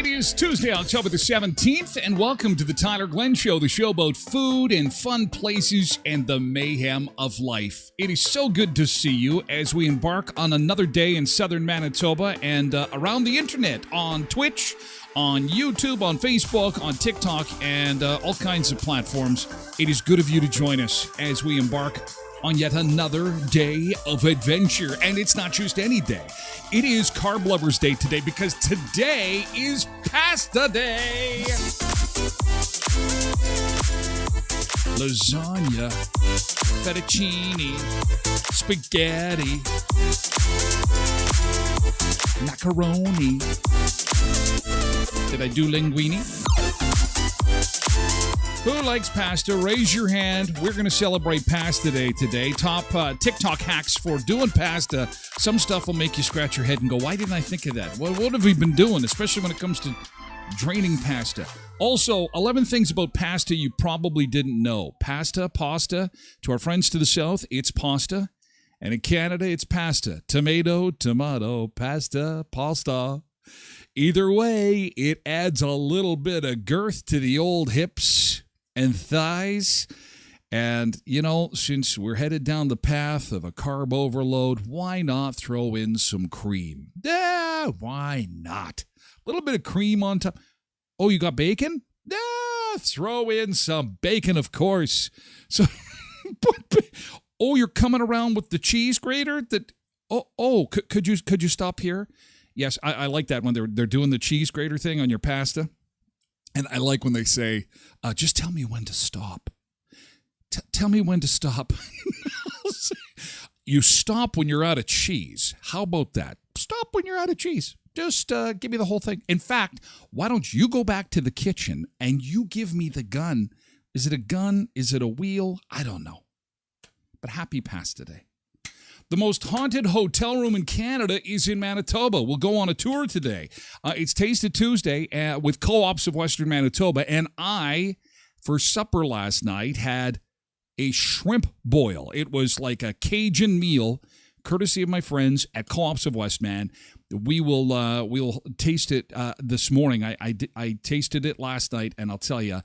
It's Tuesday, October the 17th, and welcome to the Tyler Glenn Show, the show about food and fun places and the mayhem of life. It is so good to see you as we embark on another day in southern Manitoba and around the internet, on Twitch, on YouTube, on Facebook, on TikTok, and all kinds of platforms. It is good of you to join us as we embark on yet another day of adventure. And it's not just any day. It is Carb Lovers Day today because today is Pasta Day. Lasagna, fettuccine, spaghetti, macaroni. Did I do linguine? Who likes pasta? Raise your hand. We're going to celebrate Pasta Day today. Top TikTok hacks for doing pasta. Some stuff will make you scratch your head and go, why didn't I think of that? Well, what have we been doing, especially when it comes to draining pasta? Also, 11 things about pasta you probably didn't know. Pasta. To our friends to the south, it's pasta. And in Canada, it's pasta. Tomato, pasta. Either way, it adds a little bit of girth to the old hips and thighs. And, you know, since we're headed down the path of a carb overload, why not throw in some cream? Yeah, why not? A little bit of cream on top. Oh, you got bacon? Yeah, throw in some bacon, of course. So, oh, you're coming around with the cheese grater? Could you stop here? Yes, I like that when they're doing the cheese grater thing on your pasta. And I like when they say, just tell me when to stop. Tell me when to stop. You stop when you're out of cheese. How about that? Stop when you're out of cheese. Just give me the whole thing. In fact, why don't you go back to the kitchen and you give me the gun? Is it a gun? Is it a wheel? I don't know. But happy Pasta Day. The most haunted hotel room in Canada is in Manitoba. We'll go on a tour today. It's Taste It Tuesday with Co-ops of Western Manitoba. And I, for supper last night, had a shrimp boil. It was like a Cajun meal, courtesy of my friends at Co-ops of Westman. We'll taste it this morning. I tasted it last night, and I'll tell you,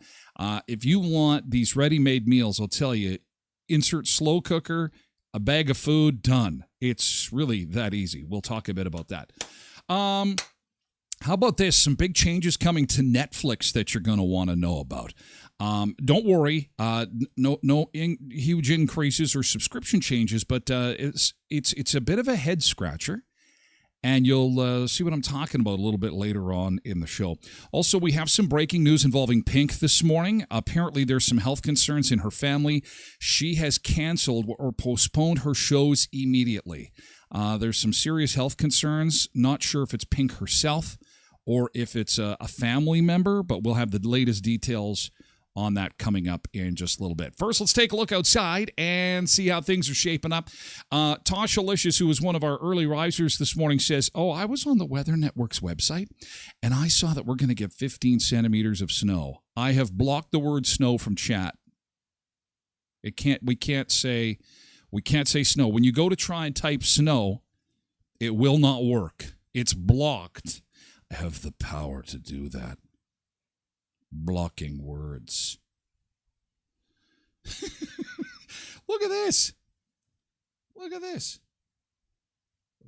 if you want these ready-made meals, I'll tell you, insert slow cooker, a bag of food, done. It's really that easy. We'll talk a bit about that. How about this? Some big changes coming to Netflix that you're going to want to know about. Don't worry, no huge increases or subscription changes, but it's a bit of a head scratcher. And you'll see what I'm talking about a little bit later on in the show. Also, we have some breaking news involving Pink this morning. Apparently, there's some health concerns in her family. She has canceled or postponed her shows immediately. There's some serious health concerns. Not sure if it's Pink herself or if it's a family member, but we'll have the latest details on that coming up in just a little bit. First, let's take a look outside and see how things are shaping up. Tasha Licious, who was one of our early risers this morning, says, I was on the Weather Network's website, and I saw that we're going to get 15 centimeters of snow. I have blocked the word snow from chat. We can't say snow. When you go to try and type snow, it will not work. It's blocked. I have the power to do that. Blocking words. Look at this.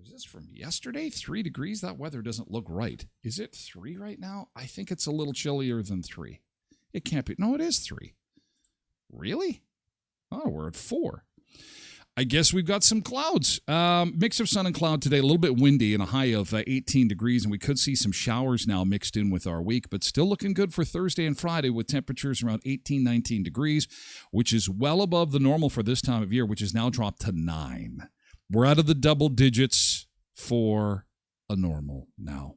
Is this from yesterday? 3 degrees? That weather doesn't look right. Is it 3 right now? I think it's a little chillier than 3. It can't be. No, it is 3. Really? Oh, we're at 4. I guess we've got some clouds. Mix of sun and cloud today, a little bit windy and a high of 18 degrees, and we could see some showers now mixed in with our week, but still looking good for Thursday and Friday with temperatures around 18, 19 degrees, which is well above the normal for this time of year, which has now dropped to 9. We're out of the double digits for a normal now.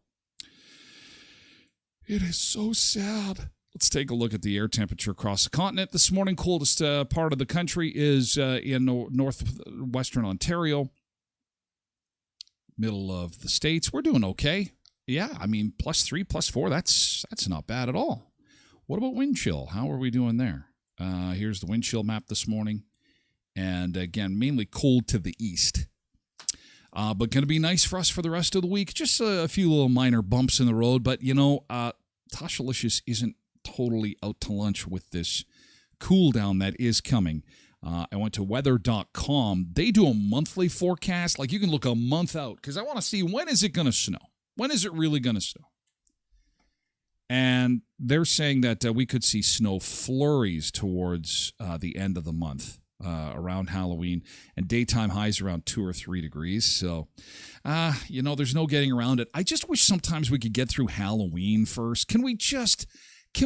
It is so sad. Let's take a look at the air temperature across the continent. This morning, coldest part of the country is in northwestern Ontario, middle of the States. We're doing okay. Yeah, I mean, +3, +4, that's not bad at all. What about wind chill? How are we doing there? Here's the wind chill map this morning. And again, mainly cold to the east. But going to be nice for us for the rest of the week. Just a few little minor bumps in the road. But, Tashalicious isn't totally out to lunch with this cool down that is coming. I went to weather.com. They do a monthly forecast. Like, you can look a month out because I want to see, when is it going to snow? When is it really going to snow? And they're saying that we could see snow flurries towards the end of the month, around Halloween, and daytime highs around 2 or 3 degrees. So, there's no getting around it. I just wish sometimes we could get through Halloween first. Can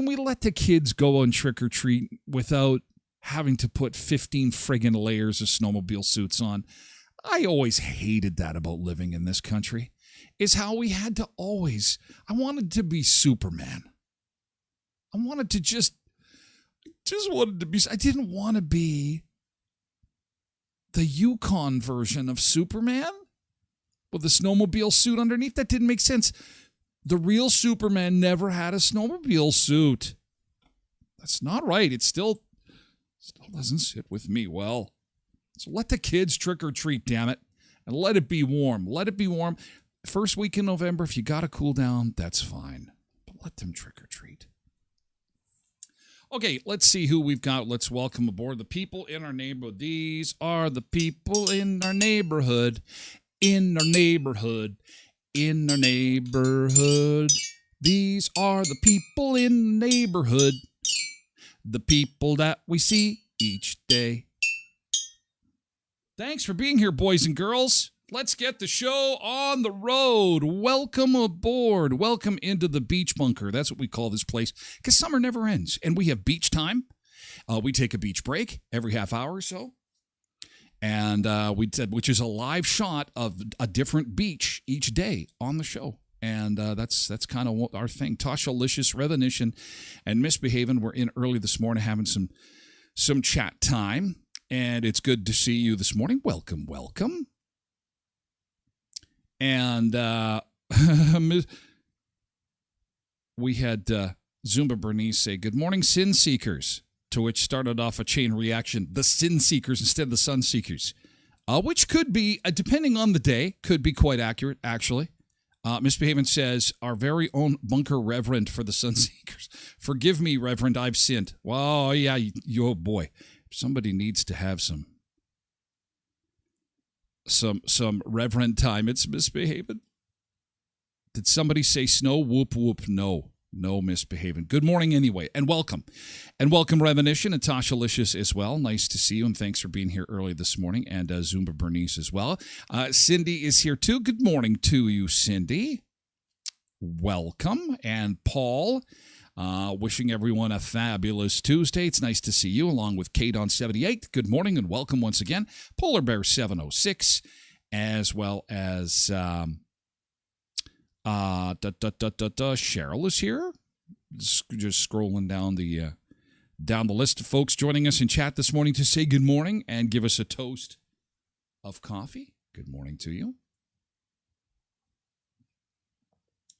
we let the kids go on trick-or-treat without having to put 15 friggin' layers of snowmobile suits on? I always hated that about living in this country, is how we had to always... I wanted to be Superman. I wanted to I didn't want to be the Yukon version of Superman with a snowmobile suit underneath. That didn't make sense. The real Superman never had a snowmobile suit. That's not right. It still doesn't sit with me well. So let the kids trick or treat, damn it. And let it be warm. Let it be warm. First week in November, if you got to cool down, that's fine. But let them trick or treat. Okay, let's see who we've got. Let's welcome aboard the people in our neighborhood. These are the people in our neighborhood. In our neighborhood. In our neighborhood. These are the people in the neighborhood. The people that we see each day. Thanks for being here, boys and girls. Let's get the show on the road. Welcome aboard. Welcome into the beach bunker. That's what we call this place, because summer never ends. And we have beach time. We take a beach break every half hour or so. And which is a live shot of a different beach each day on the show. And that's kind of our thing. Tashalicious, Revenition, and Misbehaving were in early this morning having some chat time. And it's good to see you this morning. Welcome, welcome. And we had Zumba Bernice say, "Good morning, Sin Seekers," to which started off a chain reaction, the Sin Seekers instead of the Sun Seekers, which could be, depending on the day, could be quite accurate, actually. Misbehaving says, "Our very own bunker reverend for the Sun Seekers. Forgive me, Reverend, I've sinned." Well, yeah, oh boy. Somebody needs to have some reverend time. It's Misbehaving. Did somebody say snow? Whoop, whoop. No, Misbehaving. Good morning anyway, and welcome. And welcome, Revenition and Tashalicious as well. Nice to see you, and thanks for being here early this morning. And Zumba Bernice as well. Cindy is here too. Good morning to you, Cindy. Welcome. And Paul, wishing everyone a fabulous Tuesday. It's nice to see you, along with Kate on 78. Good morning and welcome once again. Polar Bear 706, as well as Cheryl is here. Just scrolling down the list of folks joining us in chat this morning to say good morning and give us a toast of coffee. Good morning to you.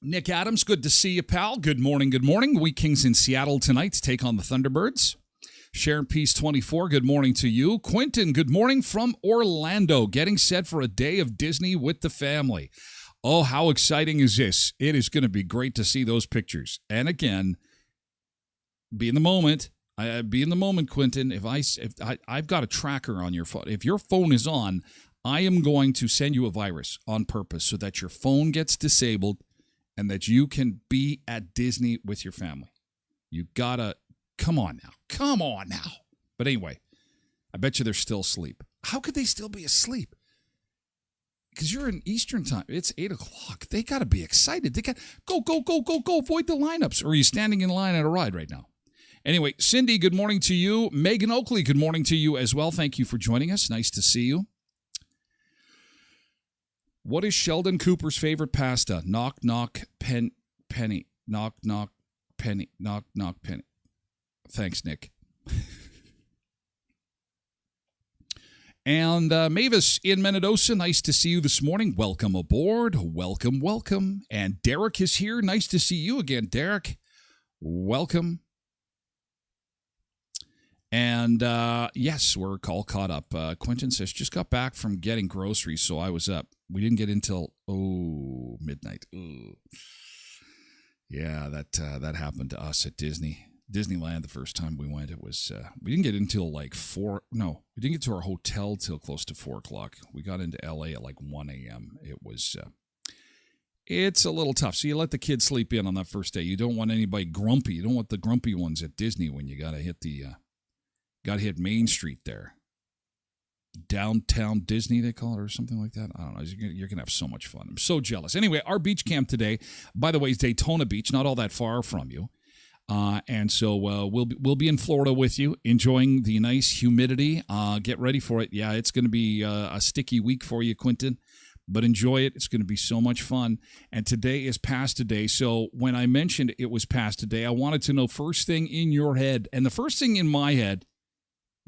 Nick Adams, good to see you, pal. Good morning, good morning. We Kings in Seattle tonight to take on the Thunderbirds. Sharon Peace 24, good morning to you. Quentin, good morning from Orlando, getting set for a day of Disney with the family. Oh, how exciting is this? It is going to be great to see those pictures. And again, be in the moment. Be in the moment, Quentin. If I've got a tracker on your phone. If your phone is on, I am going to send you a virus on purpose so that your phone gets disabled and that you can be at Disney with your family. You gotta, come on now. But anyway, I bet you they're still asleep. How could they still be asleep? Because you're in Eastern time. It's 8 o'clock. They got to be excited. They got go. Avoid the lineups. Or are you standing in line at a ride right now? Anyway, Cindy, good morning to you. Megan Oakley, good morning to you as well. Thank you for joining us. Nice to see you. What is Sheldon Cooper's favorite pasta? Knock, knock, penny. Knock, knock, penny. Knock, knock, penny. Thanks, Nick. And Mavis in Mendoza, nice to see you this morning. Welcome aboard. Welcome. And Derek is here. Nice to see you again, Derek. Welcome. And yes, we're all caught up. Quentin says, just got back from getting groceries, so I was up. We didn't get until, midnight. Ooh. Yeah, that happened to us at Disneyland the first time we went. It was, we didn't get until like we didn't get to our hotel till close to 4 o'clock. We got into LA at like 1 a.m. It was, it's a little tough. So you let the kids sleep in on that first day. You don't want anybody grumpy. You don't want the grumpy ones at Disney when you got to hit Main Street there. Downtown Disney, they call it, or something like that. I don't know. You're going to have so much fun. I'm so jealous. Anyway, our beach camp today, by the way, is Daytona Beach, not all that far from you. And so we'll be in Florida with you, enjoying the nice humidity. Get ready for it. Yeah, it's going to be a sticky week for you, Quentin, but enjoy it. It's going to be so much fun. And today is Pasta Day. So when I mentioned it was Pasta Day, I wanted to know first thing in your head. And the first thing in my head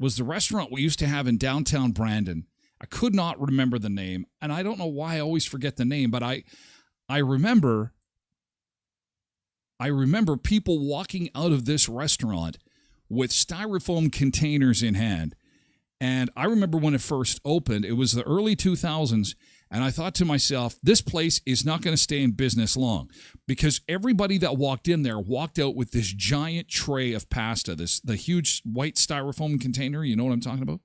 was the restaurant we used to have in downtown Brandon. I could not remember the name, and I don't know why I always forget the name, but I remember people walking out of this restaurant with styrofoam containers in hand. And I remember when it first opened, it was the early 2000s, and I thought to myself, this place is not going to stay in business long, because everybody that walked in there walked out with this giant tray of pasta, the huge white styrofoam container. You know what I'm talking about?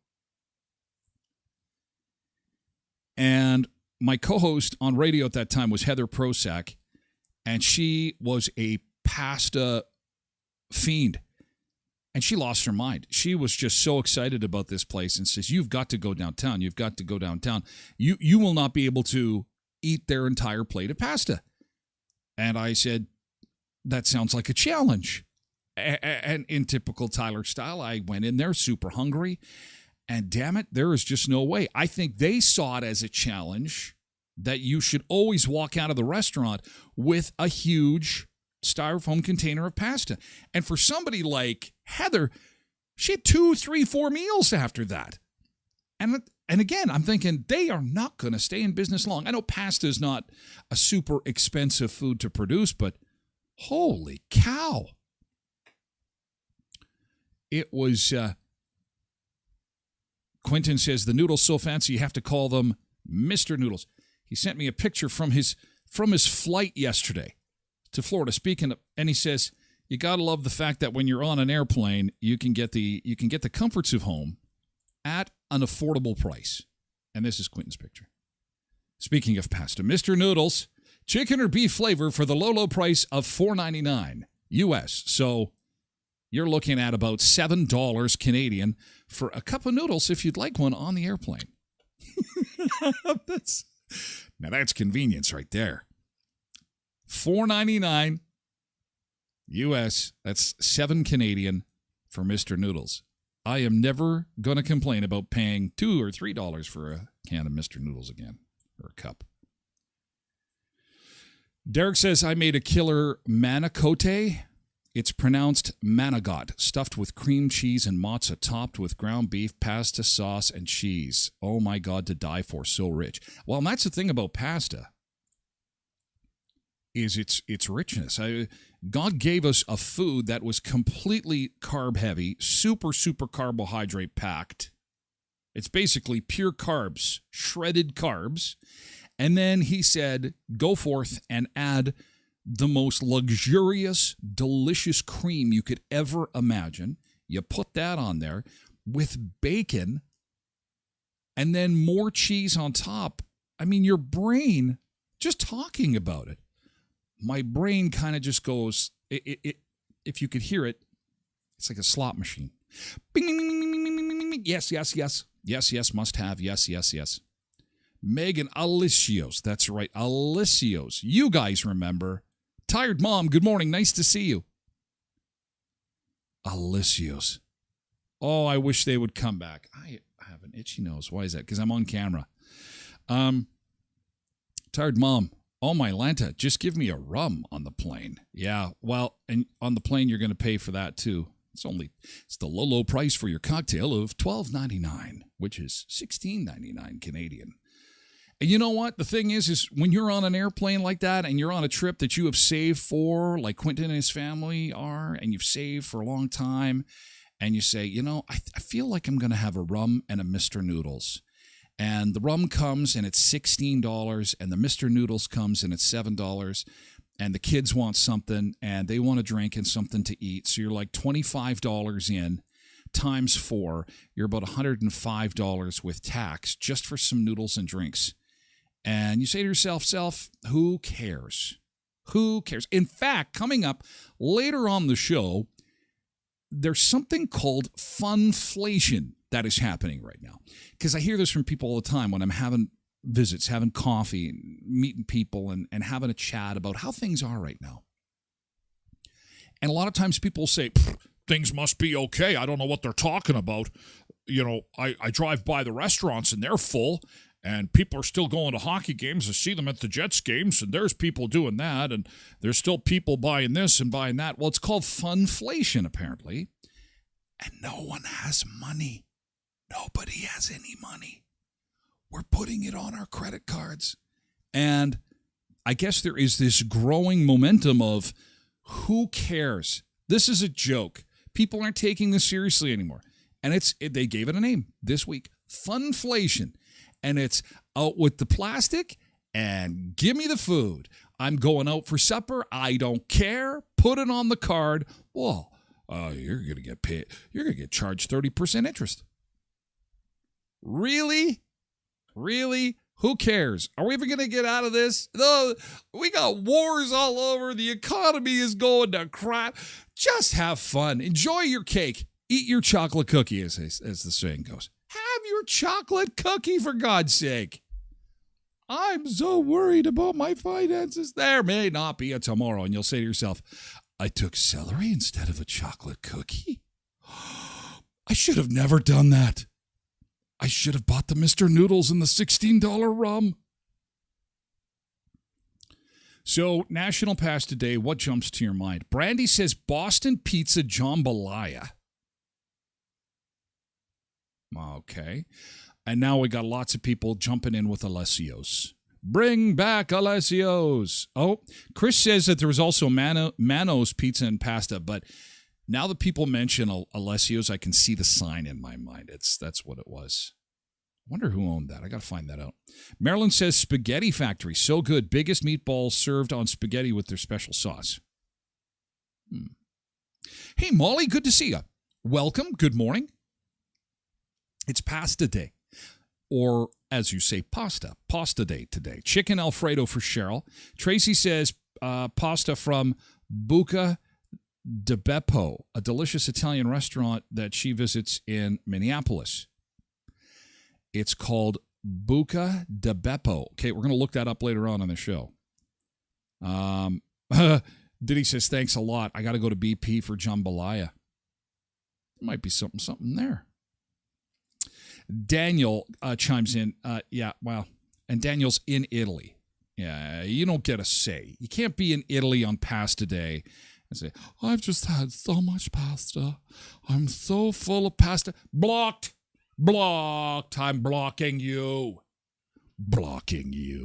And my co-host on radio at that time was Heather Prosack, and she was a pasta fiend. And she lost her mind. She was just so excited about this place and says, you've got to go downtown. You've got to go downtown. You will not be able to eat their entire plate of pasta. And I said, that sounds like a challenge. And in typical Tyler style, I went in there super hungry. And damn it, there is just no way. I think they saw it as a challenge that you should always walk out of the restaurant with a huge styrofoam container of pasta. And for somebody like Heather, she had 2, 3, 4 meals after that. And again, I'm thinking they are not going to stay in business long. I know pasta is not a super expensive food to produce, but holy cow. It was, Quentin says, the noodles so fancy you have to call them Mr. Noodles. He sent me a picture from his flight yesterday to Florida, and he says, you got to love the fact that when you're on an airplane, you can get the comforts of home at an affordable price. And this is Quentin's picture. Speaking of pasta, Mr. Noodles, chicken or beef flavor for the low price of $4.99 US. So you're looking at about $7 Canadian for a cup of noodles if you'd like one on the airplane. That's convenience right there. $4.99 US. That's $7 Canadian for Mr. Noodles. I am never going to complain about paying $2 or $3 for a can of Mr. Noodles again, or a cup. Derek says, I made a killer manicotti. It's pronounced manigot, stuffed with cream cheese and mozza, topped with ground beef, pasta sauce, and cheese. Oh my God, to die for, so rich. Well, and that's the thing about pasta, is its richness. God gave us a food that was completely carb heavy, super carbohydrate packed. It's basically pure carbs, shredded carbs. And then he said, go forth and add the most luxurious, delicious cream you could ever imagine. You put that on there with bacon and then more cheese on top. I mean, your brain, just talking about it, my brain kind of just goes, if you could hear it, it's like a slot machine. Bing, bing, bing, bing, bing, bing, bing, me. Yes, yes, yes. Yes, yes, must have. Yes, yes, yes. Megan Alicios. That's right. Alicios. You guys remember. Tired Mom, good morning. Nice to see you. Alicios. Oh, I wish they would come back. I have an itchy nose. Why is that? Because I'm on camera. Tired Mom. Oh, my Lanta, just give me a rum on the plane. Yeah, well, and on the plane, you're going to pay for that, too. It's the low, low price for your cocktail of $12.99, which is $16.99 Canadian. And you know what? The thing is when you're on an airplane like that and you're on a trip that you have saved for, like Quentin and his family are, and you've saved for a long time, and you say, I feel like I'm going to have a rum and a Mr. Noodles. And the rum comes and it's $16, and the Mr. Noodles comes and it's $7, and the kids want something, and they want a drink and something to eat. So you're like $25 in, times 4, you're about $105 with tax just for some noodles and drinks. And you say to yourself, who cares? Who cares? In fact, coming up later on the show, there's something called funflation that is happening right now. Because I hear this from people all the time when I'm having visits, having coffee, meeting people, and having a chat about how things are right now. And a lot of times people say, things must be okay. I don't know what they're talking about. I drive by the restaurants and they're full, and people are still going to hockey games. I see them at the Jets games, and there's people doing that, and there's still people buying this and buying that. Well, it's called funflation, apparently, and no one has money. Nobody has any money. We're putting it on our credit cards. And I guess there is this growing momentum of who cares? This is a joke. People aren't taking this seriously anymore. And they gave it a name this week, funflation. And it's out with the plastic and give me the food. I'm going out for supper. I don't care. Put it on the card. Well, you're going to get paid. You're going to get charged 30% interest. Really? Really? Who cares? Are we ever going to get out of this? No, we got wars all over. The economy is going to crap. Just have fun. Enjoy your cake. Eat your chocolate cookie, as the saying goes. Have your chocolate cookie, for God's sake. I'm so worried about my finances. There may not be a tomorrow, and you'll say to yourself, I took celery instead of a chocolate cookie? I should have never done that. I should have bought the Mr. Noodles and the $16 rum. So, National Pasta Day, what jumps to your mind? Brandy says Boston Pizza Jambalaya. Okay. And now we got lots of people jumping in with Alessios. Bring back Alessios. Oh, Chris says that there was also Mano's Pizza and Pasta, but now that people mention Alessios, I can see the sign in my mind. That's what it was. I wonder who owned that. I got to find that out. Marilyn says Spaghetti Factory. So good. Biggest meatballs served on spaghetti with their special sauce. Hey, Molly, good to see you. Welcome. Good morning. It's pasta day. Or, as you say, pasta day today. Chicken Alfredo for Cheryl. Tracy says pasta from Buca di Beppo, a delicious Italian restaurant that she visits in Minneapolis. It's called Buca di Beppo. Okay, we're going to look that up later on the show. Diddy says, thanks a lot. I got to go to BP for jambalaya. Might be something there. Daniel chimes in. Yeah, well, and Daniel's in Italy. Yeah, you don't get a say. You can't be in Italy on Pasta Day and say, I've just had so much pasta. I'm so full of pasta. Blocked. I'm blocking you.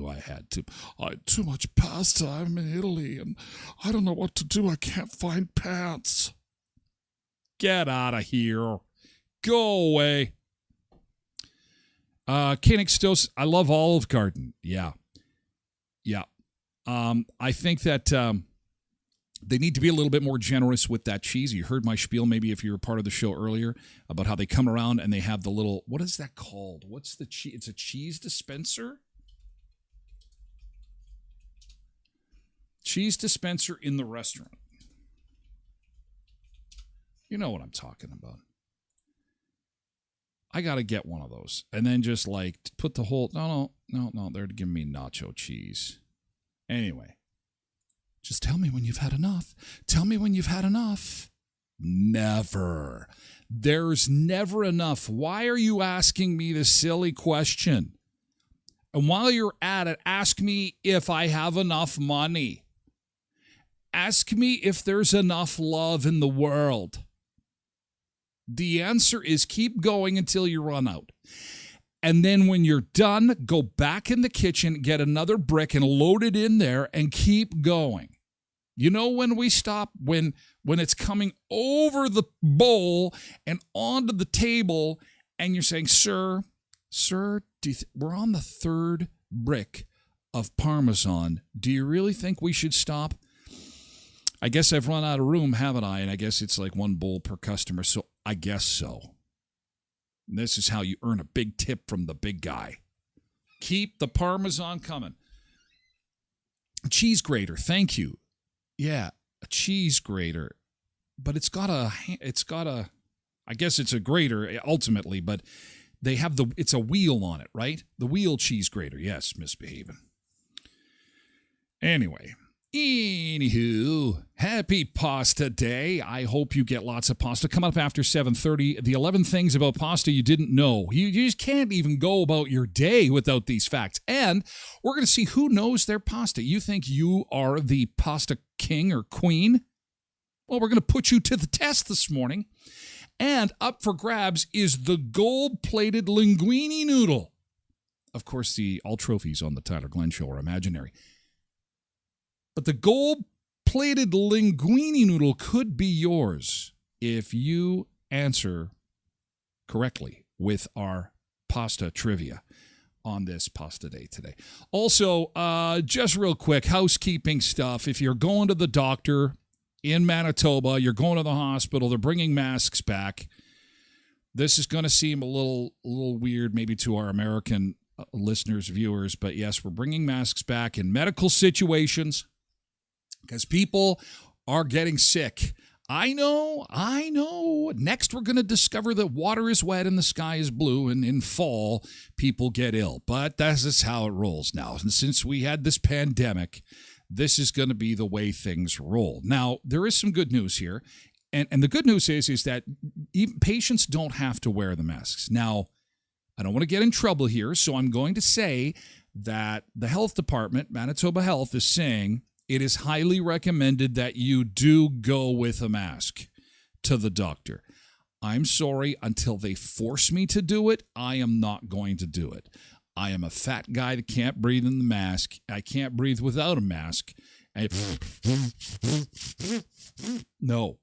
I had too much pasta. I'm in Italy and I don't know what to do. I can't find pants. Get out of here. Go away. Koenig Stos, I love Olive Garden. Yeah. I think that they need to be a little bit more generous with that cheese. You heard my spiel, maybe if you were part of the show earlier, about how they come around and they have the little, what is that called? What's the cheese? It's a cheese dispenser? Cheese dispenser in the restaurant. You know what I'm talking about. I got to get one of those. And then just like put the whole, no, they're giving me nacho cheese. Anyway, just tell me when you've had enough. Tell me when you've had enough. Never. There's never enough. Why are you asking me this silly question? And while you're at it, ask me if I have enough money. Ask me if there's enough love in the world. The answer is keep going until you run out. And then when you're done, go back in the kitchen, get another brick and load it in there and keep going. You know when we stop? When it's coming over the bowl and onto the table and you're saying, sir, we're on the third brick of Parmesan. Do you really think we should stop? I guess I've run out of room, haven't I? And I guess it's like one bowl per customer, so I guess so. And this is how you earn a big tip from the big guy. Keep the Parmesan coming. A cheese grater, thank you. Yeah, a cheese grater. But it's got a, I guess it's a grater ultimately, but they have it's a wheel on it, right? The wheel cheese grater, yes, misbehaving. Anywho, happy pasta day. I hope you get lots of pasta. Come up after 7:30. The 11 things about pasta you didn't know. You just can't even go about your day without these facts. And we're going to see who knows their pasta. You think you are the pasta king or queen? Well, we're going to put you to the test this morning. And up for grabs is the gold-plated linguine noodle. Of course, all trophies on the Tyler Glenn Show are imaginary. But the gold-plated linguine noodle could be yours if you answer correctly with our pasta trivia on this pasta day today. Also, just real quick, housekeeping stuff. If you're going to the doctor in Manitoba, you're going to the hospital, they're bringing masks back. This is going to seem a little weird maybe to our American listeners, viewers, but yes, we're bringing masks back in medical situations. Because people are getting sick. I know. Next, we're going to discover that water is wet and the sky is blue, and in fall, people get ill. But that's just how it rolls now. And since we had this pandemic, this is going to be the way things roll. Now, there is some good news here. And the good news is that even patients don't have to wear the masks. Now, I don't want to get in trouble here, so I'm going to say that the health department, Manitoba Health, is saying it is highly recommended that you do go with a mask to the doctor. I'm sorry, until they force me to do it, I am not going to do it. I am a fat guy that can't breathe in the mask. I can't breathe without a mask. No.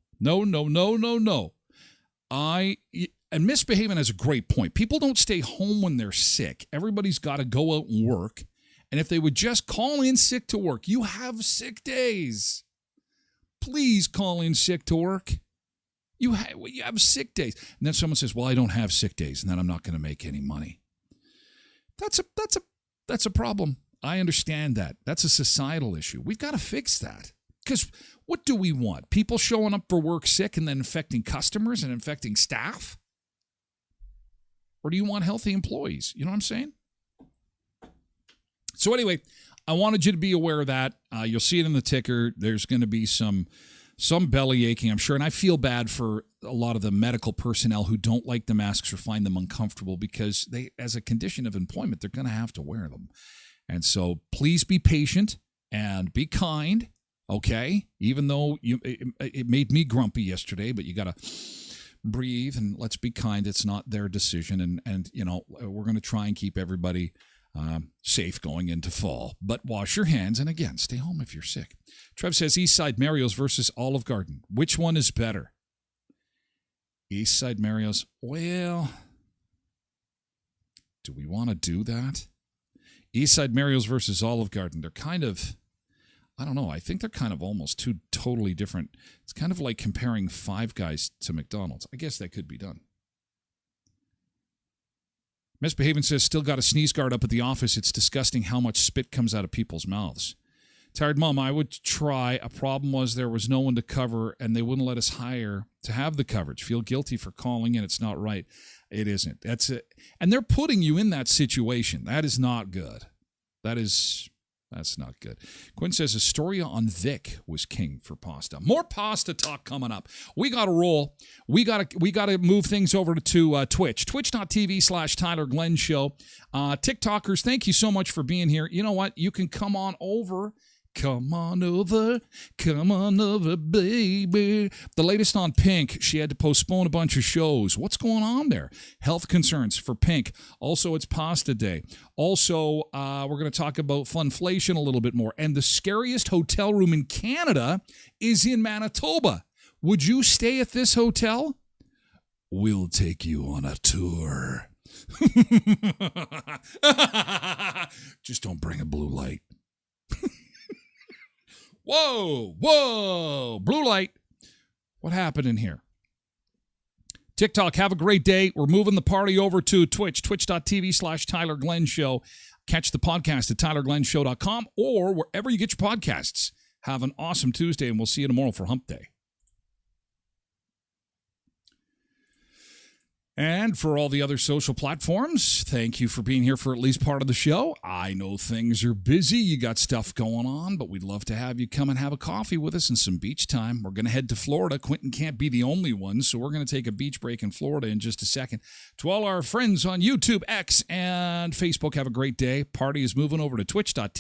And misbehaving has a great point. People don't stay home when they're sick. Everybody's got to go out and work. And if they would just call in sick to work, you have sick days. Please call in sick to work. You have sick days. And then someone says, well, I don't have sick days, and then I'm not going to make any money. That's a problem. I understand that. That's a societal issue. We've got to fix that. Because what do we want? People showing up for work sick and then infecting customers and infecting staff? Or do you want healthy employees? You know what I'm saying? So anyway, I wanted you to be aware of that. You'll see it in the ticker. There's going to be some belly aching, I'm sure. And I feel bad for a lot of the medical personnel who don't like the masks or find them uncomfortable because they, as a condition of employment, they're going to have to wear them. And so please be patient and be kind, okay? Even though it made me grumpy yesterday, but you got to breathe and let's be kind. It's not their decision. And you know, we're going to try and keep everybody safe going into fall. But wash your hands, and again, stay home if you're sick. Trev says Eastside Mario's versus Olive Garden. Which one is better? Eastside Mario's. Well, do we want to do that? Eastside Mario's versus Olive Garden. They're kind of, I don't know, I think they're kind of almost two totally different. It's kind of like comparing Five Guys to McDonald's. I guess that could be done. Misbehaving says, still got a sneeze guard up at the office. It's disgusting how much spit comes out of people's mouths. Tired Mom, I would try. A problem was there was no one to cover, and they wouldn't let us hire to have the coverage. Feel guilty for calling in. It's not right. It isn't. That's it. And they're putting you in that situation. That is not good. That's not good. Quinn says Astoria on Vic was king for pasta. More pasta talk coming up. We got to roll. We got to move things over to Twitch. Twitch.tv/Tyler Glenn Show. TikTokers, thank you so much for being here. You know what? You can come on over. Come on over, baby. The latest on Pink, she had to postpone a bunch of shows. What's going on there? Health concerns for Pink. Also, it's pasta day. Also, we're going to talk about funflation a little bit more. And the scariest hotel room in Canada is in Manitoba. Would you stay at this hotel? We'll take you on a tour. Just don't bring a blue light. Whoa, blue light. What happened in here? TikTok, have a great day. We're moving the party over to Twitch, twitch.tv/Tyler Glenn Show. Catch the podcast at tylerglennshow.com or wherever you get your podcasts. Have an awesome Tuesday, and we'll see you tomorrow for Hump Day. And for all the other social platforms, thank you for being here for at least part of the show. I know things are busy. You got stuff going on, but we'd love to have you come and have a coffee with us and some beach time. We're going to head to Florida. Quentin can't be the only one, so we're going to take a beach break in Florida in just a second. To all our friends on YouTube, X, and Facebook, have a great day. Party is moving over to twitch.tv.